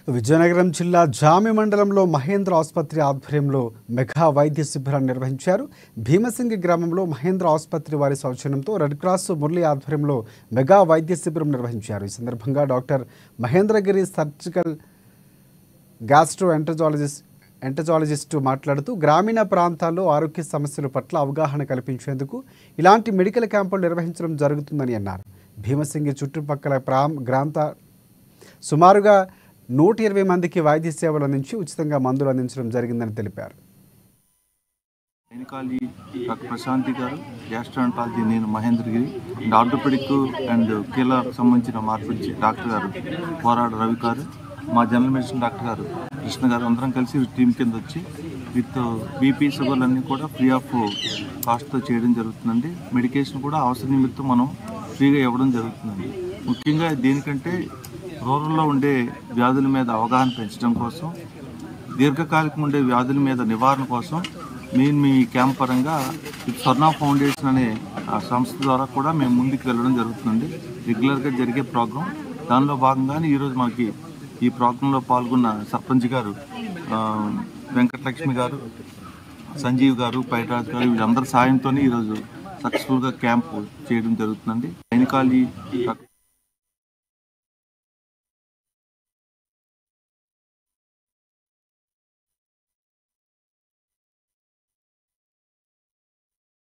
విజయనగరం జిల్లా జామి మండలంలో మహేంద్ర ఆసుపత్రి ఆధ్వర్యంలో మెగా వైద్య శిబిరాన్ని నిర్వహించారు. భీమసింగి గ్రామంలో మహేంద్ర ఆసుపత్రి వారి సౌజన్యంతో రెడ్ క్రాస్ మురళి ఆధ్వర్యంలో మెగా వైద్య శిబిరం నిర్వహించారు. ఈ సందర్భంగా డాక్టర్ మహేంద్రగిరి సర్జికల్ గ్యాస్ట్రో ఎంటజాలజిస్టు మాట్లాడుతూ గ్రామీణ ప్రాంతాల్లో ఆరోగ్య సమస్యల పట్ల అవగాహన కల్పించేందుకు ఇలాంటి మెడికల్ క్యాంపులు నిర్వహించడం జరుగుతుందని అన్నారు. భీమసింగి చుట్టుపక్కల ప్రాంత సుమారుగా 120 మందికి వైద్య సేవల నుంచి ఉచితంగా మందులు అందించడం జరిగిందని తెలిపారు. గైనకాలజీ డాక్టర్ ప్రశాంతి గారు, గ్యాస్ట్రోఎంటాలజీ నేను మహేంద్రగిరి, ఆర్థోపెడిక్ అండ్ కీళ్ళకు సంబంధించిన మార్పిడి డాక్టర్ గారు పోరాడ రవి గారు, మా జనరల్ మెడిసిన్ డాక్టర్ గారు కృష్ణ గారు అందరం కలిసి టీం కింద వచ్చి విత్ బీపీ షుగర్లు అన్నీ కూడా ఫ్రీ ఆఫ్ కాస్ట్తో చేయడం జరుగుతుందండి. మెడికేషన్ కూడా అవసర నిమిత్తం మనం ఫ్రీగా ఇవ్వడం జరుగుతుందండి. ముఖ్యంగా దేనికంటే రూరల్లో ఉండే వ్యాధుల మీద అవగాహన పెంచడం కోసం, దీర్ఘకాలికం ఉండే వ్యాధుల మీద నివారణ కోసం మేము మీ క్యాంప్ పరంగా స్వర్ణ ఫౌండేషన్ అనే సంస్థ ద్వారా కూడా మేము ముందుకు వెళ్ళడం జరుగుతుందండి. రెగ్యులర్గా జరిగే ప్రోగ్రాం. దానిలో భాగంగానే ఈరోజు మనకి ఈ ప్రోగ్రాంలో పాల్గొన్న సర్పంచ్ గారు వెంకటలక్ష్మి గారు, సంజీవ్ గారు, పైరాజ్ గారు వీళ్ళందరి సాయంతో ఈరోజు సక్సెస్ఫుల్గా క్యాంపు చేయడం జరుగుతుందండి. గైనకాలజీ